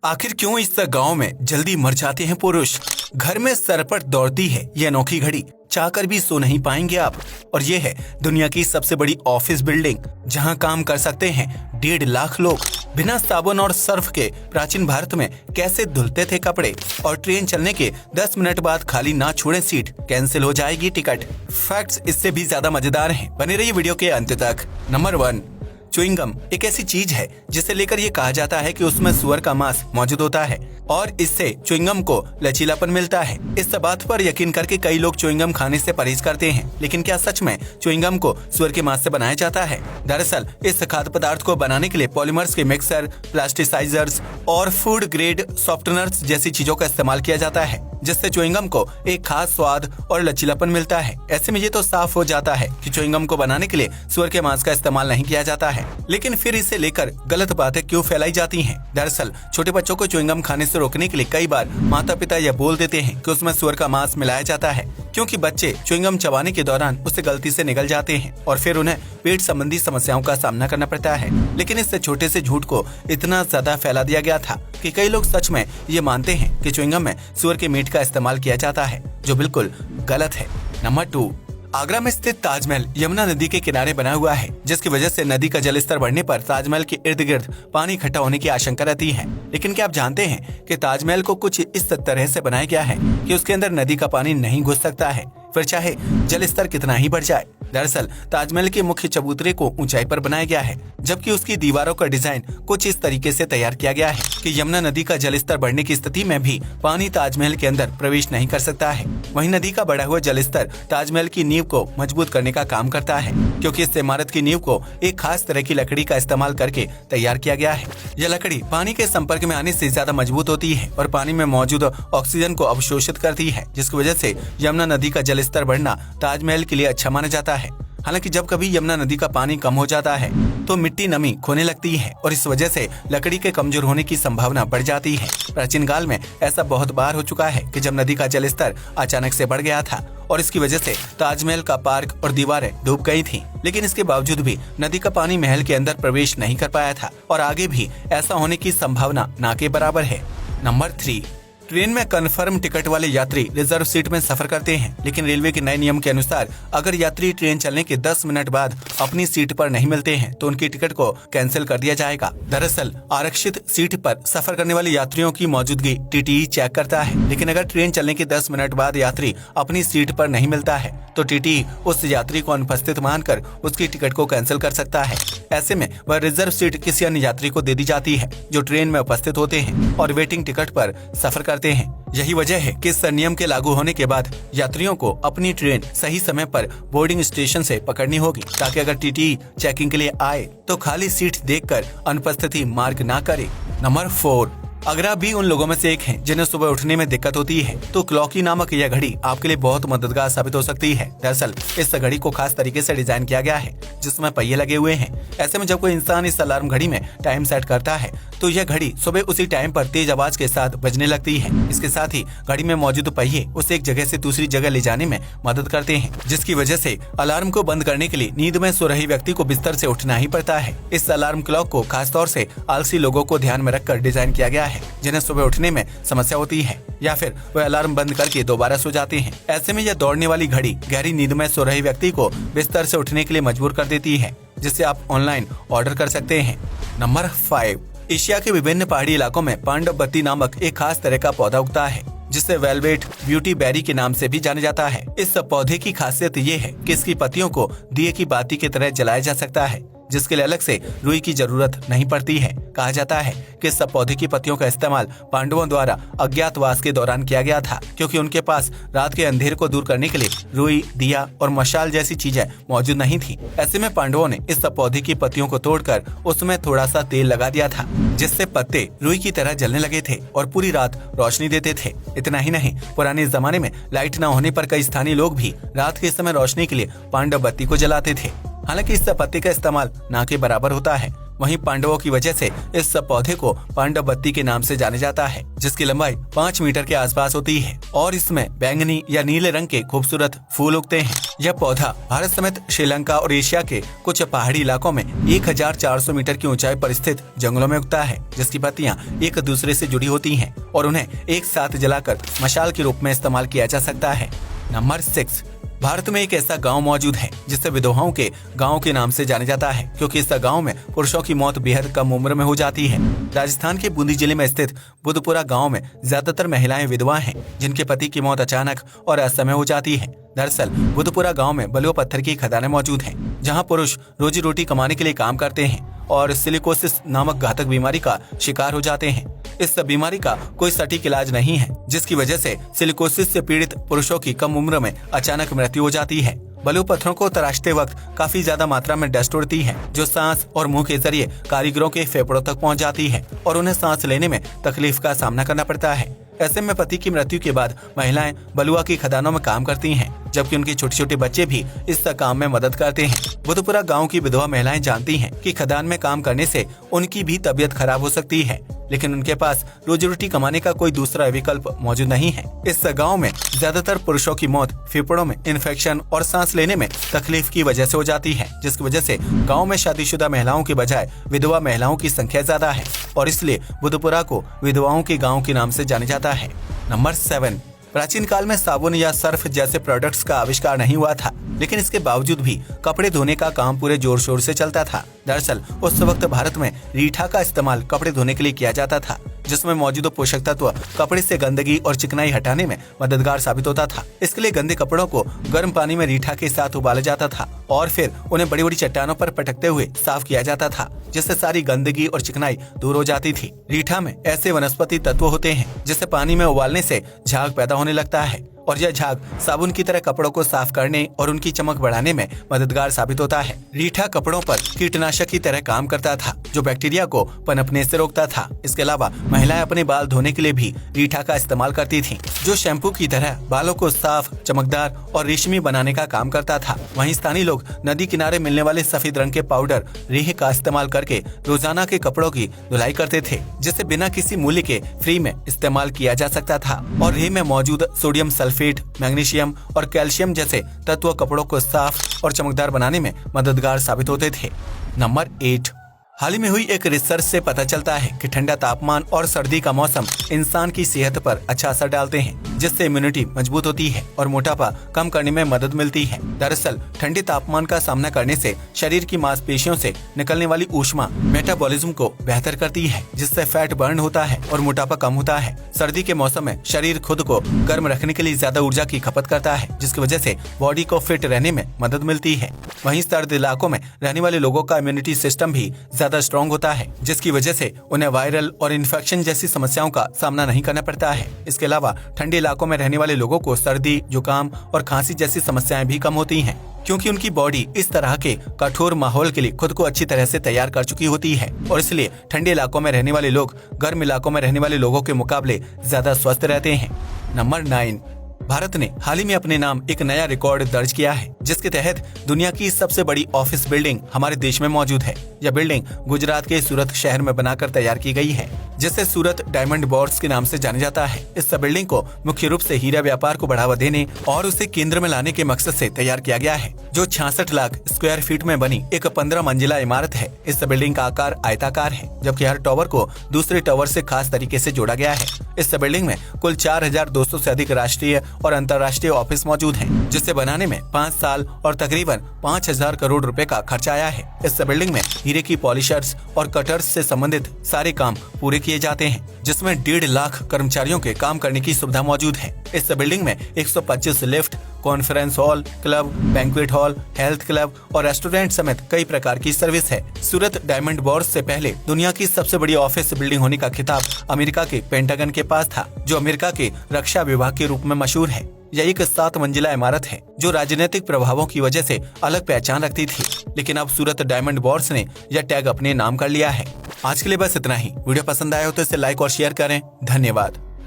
आखिर क्यों इस गांव में जल्दी मर जाते हैं पुरुष? घर में सरपट दौड़ती है ये अनोखी घड़ी, चाहकर भी सो नहीं पाएंगे आप। और ये है दुनिया की सबसे बड़ी ऑफिस बिल्डिंग, जहां काम कर सकते हैं 1.5 लाख लोग। बिना साबुन और सर्फ के प्राचीन भारत में कैसे धुलते थे कपड़े? और ट्रेन चलने के 10 मिनट बाद खाली ना छोड़े सीट, कैंसिल हो जाएगी टिकट। फैक्ट्स इससे भी ज्यादा मजेदार हैं, बने रहिए वीडियो के अंत तक। नंबर 1, च्युइंगम एक ऐसी चीज है जिसे लेकर ये कहा जाता है कि उसमें सुअर का मांस मौजूद होता है और इससे च्युइंगम को लचीलापन मिलता है। इस बात पर यकीन करके कई लोग च्युइंगम खाने से परहेज करते हैं, लेकिन क्या सच में च्युइंगम को सुअर के मांस से बनाया जाता है? दरअसल इस खाद्य पदार्थ को बनाने के लिए पॉलीमर्स के मिक्सर, प्लास्टिसाइजर्स और फूड ग्रेड सॉफ्टनर्स जैसी चीजों का इस्तेमाल किया जाता है, जिससे च्युइंगम को एक खास स्वाद और लचीलापन मिलता है। ऐसे में ये तो साफ हो जाता है कि च्युइंगम को बनाने के लिए सुअर के मांस का इस्तेमाल नहीं किया जाता है। लेकिन फिर इसे लेकर गलत बातें क्यों फैलाई जाती हैं? दरअसल छोटे बच्चों को च्युइंगम खाने से रोकने के लिए कई बार माता पिता यह बोल देते हैं कि उसमें सुअर का मांस मिलाया जाता है, क्योंकि बच्चे च्युइंगम चबाने के दौरान उससे गलती से निगल जाते हैं और फिर उन्हें पेट संबंधी समस्याओं का सामना करना पड़ता है। लेकिन इस छोटे से झूठ को इतना ज्यादा फैला दिया गया था कि कई लोग सच में ये मानते हैं कि च्युइंगम में सुअर के मीट का इस्तेमाल किया जाता है, जो बिल्कुल गलत है। नंबर 2, आगरा में स्थित ताजमहल यमुना नदी के किनारे बना हुआ है, जिसकी वजह से नदी का जलस्तर बढ़ने पर ताजमहल के इर्द गिर्द पानी इकट्ठा होने की आशंका रहती है। लेकिन क्या आप जानते हैं कि ताजमहल को कुछ इस तरह से बनाया गया है कि उसके अंदर नदी का पानी नहीं घुस सकता है, फिर चाहे जलस्तर कितना ही बढ़ जाए। दरअसल ताजमहल के मुख्य चबूतरे को ऊंचाई पर बनाया गया है, जबकि उसकी दीवारों का डिजाइन कुछ इस तरीके से तैयार किया गया है कि यमुना नदी का जलस्तर बढ़ने की स्थिति में भी पानी ताजमहल के अंदर प्रवेश नहीं कर सकता है। वहीं नदी का बढ़ा हुआ जलस्तर ताजमहल की नींव को मजबूत करने का काम करता है, क्योंकि इस इमारत की नींव को एक खास तरह की लकड़ी का इस्तेमाल करके तैयार किया गया है। यह लकड़ी पानी के संपर्क में आने से ज्यादा मजबूत होती है और पानी में मौजूद ऑक्सीजन को अवशोषित करती है, जिसकी वजह से यमुना नदी का जलस्तर बढ़ना ताजमहल के लिए अच्छा माना जाता है। हालांकि जब कभी यमुना नदी का पानी कम हो जाता है तो मिट्टी नमी खोने लगती है और इस वजह से लकड़ी के कमजोर होने की संभावना बढ़ जाती है। प्राचीन काल में ऐसा बहुत बार हो चुका है कि जब नदी का जलस्तर अचानक से बढ़ गया था और इसकी वजह से ताजमहल का पार्क और दीवारें डूब गई थीं। लेकिन इसके बावजूद भी नदी का पानी महल के अंदर प्रवेश नहीं कर पाया था और आगे भी ऐसा होने की संभावना ना के बराबर है। नंबर 3, ट्रेन में कन्फर्म टिकट वाले यात्री रिजर्व सीट में सफर करते हैं, लेकिन रेलवे के नए नियम के अनुसार अगर यात्री ट्रेन चलने के 10 मिनट बाद अपनी सीट पर नहीं मिलते हैं तो उनकी टिकट को कैंसिल कर दिया जाएगा। दरअसल आरक्षित सीट पर सफर करने वाले यात्रियों की मौजूदगी टीटीई चेक करता है, लेकिन अगर ट्रेन चलने के 10 मिनट बाद यात्री अपनी सीट पर नहीं मिलता है तो टीटीई उस यात्री को अनुपस्थित मानकर उसकी टिकट को कैंसिल कर सकता है। ऐसे में वह रिजर्व सीट किसी अन्य यात्री को दे दी जाती है जो ट्रेन में उपस्थित होते हैं और वेटिंग टिकट पर सफर करते हैं। यही वजह है कि इस नियम के लागू होने के बाद यात्रियों को अपनी ट्रेन सही समय पर बोर्डिंग स्टेशन से पकड़नी होगी, ताकि अगर टीटी चेकिंग के लिए आए तो खाली सीट देखकर अनुपस्थिति मार्क ना करे। नंबर 4, अगर आप भी उन लोगों में से एक हैं जिन्हें सुबह उठने में दिक्कत होती है तो क्लॉकी नामक यह घड़ी आपके लिए बहुत मददगार साबित हो सकती है। दरअसल इस घड़ी को खास तरीके से डिजाइन किया गया है जिसमें पहिए लगे हुए हैं। ऐसे में जब कोई इंसान इस अलार्म घड़ी में टाइम सेट करता है तो यह घड़ी सुबह उसी टाइम पर तेज आवाज के साथ बजने लगती है। इसके साथ ही घड़ी में मौजूद पहिए उसे एक जगह से दूसरी जगह ले जाने में मदद करते हैं, जिसकी वजह से अलार्म को बंद करने के लिए नींद में सो रहे व्यक्ति को बिस्तर से उठना ही पड़ता है। इस अलार्म क्लॉक को खासतौर से आलसी लोगों को ध्यान में रखकर डिजाइन किया गया है, जिन्हें सुबह उठने में समस्या होती है या फिर वह अलार्म बंद करके दोबारा सो जाते हैं। ऐसे में यह दौड़ने वाली घड़ी गहरी नींद में सो रहे व्यक्ति को बिस्तर से उठने के लिए मजबूर कर देती है, जिसे आप ऑनलाइन ऑर्डर कर सकते हैं। नंबर 5, एशिया के विभिन्न पहाड़ी इलाकों में पांडव बत्ती नामक एक खास तरह का पौधा उगता है, जिसे वेलवेट ब्यूटी बेरी के नाम से भी जाना जाता है। इस पौधे की खासियत ये है कि इसकी पत्तियों को दिए की बाती की तरह जलाया जा सकता है, जिसके लिए अलग से रुई की जरूरत नहीं पड़ती है। कहा जाता है कि इस पौधे की पत्तियों का इस्तेमाल पांडवों द्वारा अज्ञातवास के दौरान किया गया था, क्योंकि उनके पास रात के अंधेरे को दूर करने के लिए रुई, दिया और मशाल जैसी चीजें मौजूद नहीं थी। ऐसे में पांडवों ने इस पौधे की पत्तियों को तोड़कर उसमें थोड़ा सा तेल लगा दिया था, जिससे पत्ते रुई की तरह जलने लगे थे और पूरी रात रोशनी देते थे। इतना ही नहीं, पुराने जमाने में लाइट न होने पर कई स्थानीय लोग भी रात के समय रोशनी के लिए पांडव बत्ती को जलाते थे। हालांकि इस पत्ते का इस्तेमाल ना के बराबर होता है, वहीं पांडवों की वजह से इस पौधे को पांडव बत्ती के नाम से जाने जाता है, जिसकी लंबाई 5 मीटर के आसपास होती है और इसमें बैंगनी या नीले रंग के खूबसूरत फूल उगते हैं। यह पौधा भारत समेत श्रीलंका और एशिया के कुछ पहाड़ी इलाकों में 1400 मीटर की ऊंचाई पर स्थित जंगलों में उगता है, जिसकी पत्तियां एक दूसरे से जुड़ी होती हैं और उन्हें एक साथ जलाकर मशाल के रूप में इस्तेमाल किया जा सकता है। नंबर 6, भारत में एक ऐसा गांव मौजूद है जिसे विधवाओं के गांव के नाम से जाना जाता है, क्योंकि इस गांव में पुरुषों की मौत बेहद कम उम्र में हो जाती है। राजस्थान के बूंदी जिले में स्थित बुधपुरा गांव में ज्यादातर महिलाएं विधवा हैं, जिनके पति की मौत अचानक और असमय हो जाती है। दरअसल बुधपुरा गांव में बलुआ पत्थर की खदानें मौजूद हैं, जहां पुरुष रोजी रोटी कमाने के लिए काम करते हैं और सिलिकोसिस नामक घातक बीमारी का शिकार हो जाते हैं। इस बीमारी का कोई सटीक इलाज नहीं है, जिसकी वजह से सिलिकोसिस से पीड़ित पुरुषों की कम उम्र में अचानक मृत्यु हो जाती है। बलुआ पत्थरों को तराशते वक्त काफी ज्यादा मात्रा में डस्ट उड़ती है, जो सांस और मुंह के जरिए कारीगरों के फेफड़ों तक पहुंच जाती है और उन्हें सांस लेने में तकलीफ का सामना करना पड़ता है। ऐसे में पति की मृत्यु के बाद महिलाएं बलुआ की खदानों में काम करती हैं, जबकि उनके छोटे छोटे बच्चे भी इस काम में मदद करते हैं। बुधपुरा गांव की विधवा महिलाएं जानती हैं कि खदान में काम करने से उनकी भी तबीयत खराब हो सकती है, लेकिन उनके पास रोजी रोटी कमाने का कोई दूसरा विकल्प मौजूद नहीं है। इस गांव में ज्यादातर पुरुषों की मौत फेफड़ों में इन्फेक्शन और सांस लेने में तकलीफ की वजह से हो जाती है, जिसकी वजह से गांव में शादीशुदा महिलाओं के बजाय विधवा महिलाओं की संख्या ज्यादा है और इसलिए बुधपुरा को विधवाओं के गांव के नाम से जाना जाता है। नंबर 7, प्राचीन काल में साबुन या सर्फ जैसे प्रोडक्ट्स का आविष्कार नहीं हुआ था, लेकिन इसके बावजूद भी कपड़े धोने का काम पूरे जोर शोर से चलता था। दरअसल उस वक्त भारत में रीठा का इस्तेमाल कपड़े धोने के लिए किया जाता था, जिसमें मौजूद पोषक तत्व कपड़े से गंदगी और चिकनाई हटाने में मददगार साबित होता था। इसके लिए गंदे कपड़ों को गर्म पानी में रीठा के साथ उबाला जाता था और फिर उन्हें बड़ी बड़ी चट्टानों पर पटकते हुए साफ किया जाता था, जिससे सारी गंदगी और चिकनाई दूर हो जाती थी। रीठा में ऐसे वनस्पति तत्व होते हैं जिससे पानी में उबालने से झाग पैदा होने लगता है और यह झाग साबुन की तरह कपड़ों को साफ करने और उनकी चमक बढ़ाने में मददगार साबित होता है। रीठा कपड़ों पर कीटनाशक की तरह काम करता था, जो बैक्टीरिया को पनपने से रोकता था। इसके अलावा महिलाएं अपने बाल धोने के लिए भी रीठा का इस्तेमाल करती थीं, जो शैम्पू की तरह बालों को साफ, चमकदार और रेशमी बनाने का काम करता था। वहीं स्थानीय लोग नदी किनारे मिलने वाले सफेद रंग के पाउडर रेह का इस्तेमाल करके रोजाना के कपड़ों की धुलाई करते थे, जिसे बिना किसी मूल्य के फ्री में इस्तेमाल किया जा सकता था। और रेह में मौजूद सोडियम सल्फेट, मैग्नीशियम और कैल्शियम जैसे तत्व कपड़ों को साफ और चमकदार बनाने में मददगार साबित होते थे। नंबर 8, हाल ही में हुई एक रिसर्च से पता चलता है कि ठंडा तापमान और सर्दी का मौसम इंसान की सेहत पर अच्छा असर डालते हैं, जिससे इम्यूनिटी मजबूत होती है और मोटापा कम करने में मदद मिलती है। दरअसल ठंडे तापमान का सामना करने से शरीर की मांसपेशियों से निकलने वाली ऊष्मा मेटाबॉलिज्म को बेहतर करती है, जिससे फैट बर्न होता है और मोटापा कम होता है। सर्दी के मौसम में शरीर खुद को गर्म रखने के लिए ज्यादा ऊर्जा की खपत करता है, जिसकी वजह से बॉडी को फिट रहने में मदद मिलती है। वहीं सर्द इलाकों में रहने वाले लोगों का इम्यूनिटी सिस्टम भी ज्यादा स्ट्रॉन्ग होता है, जिसकी वजह से उन्हें वायरल और इन्फेक्शन जैसी समस्याओं का सामना नहीं करना पड़ता है। इसके अलावा ठंडे इलाकों में रहने वाले लोगों को सर्दी, जुकाम और खांसी जैसी समस्याएं भी कम होती हैं, क्योंकि उनकी बॉडी इस तरह के कठोर माहौल के लिए खुद को अच्छी तरह से तैयार कर चुकी होती है और इसलिए ठंडे इलाकों में रहने वाले लोग गर्म इलाकों में रहने वाले लोगों के मुकाबले ज्यादा स्वस्थ रहते हैं। नंबर 9, भारत ने हाल ही में अपने नाम एक नया रिकॉर्ड दर्ज किया है, जिसके तहत दुनिया की सबसे बड़ी ऑफिस बिल्डिंग हमारे देश में मौजूद है। यह बिल्डिंग गुजरात के सूरत शहर में बनाकर तैयार की गई है, जिसे सूरत डायमंड बोर्ड्स के नाम से जाना जाता है। इस बिल्डिंग को मुख्य रूप से हीरा व्यापार को बढ़ावा देने और उसे केंद्र में लाने के मकसद से तैयार किया गया है, जो 66 लाख स्क्वायर फीट में बनी एक 15 मंजिला इमारत है। इस बिल्डिंग का आकार आयताकार है, जबकि हर टावर को दूसरे टावर से खास तरीके से जोड़ा गया है। इस बिल्डिंग में कुल 4200 से अधिक राष्ट्रीय और अंतर्राष्ट्रीय ऑफिस मौजूद हैं, जिसे बनाने में 5 साल और तकरीबन 5000 करोड़ रुपए का खर्चा आया है। इस बिल्डिंग में हीरे की पॉलिशर्स और कटर्स से संबंधित सारे काम पूरे किए जाते हैं, जिसमें 1.5 लाख कर्मचारियों के काम करने की सुविधा मौजूद है। इस बिल्डिंग में 125 lift, conference hall, club, banquet hall, health club और रेस्टोरेंट समेत कई प्रकार की सर्विस है। सूरत डायमंड बोर्ड्स से पहले दुनिया की सबसे बड़ी ऑफिस बिल्डिंग होने का खिताब अमेरिका के पेंटागन के पास था, जो अमेरिका के रक्षा विभाग के रूप में मशहूर है। यह एक 7 मंजिला इमारत है, जो राजनीतिक प्रभावों की वजह से अलग पहचान रखती थी, लेकिन अब सूरत डायमंड बोर्ड्स ने यह टैग अपने नाम कर लिया है। आज के लिए बस इतना ही। वीडियो पसंद आया हो तो इसे लाइक और शेयर करें। धन्यवाद।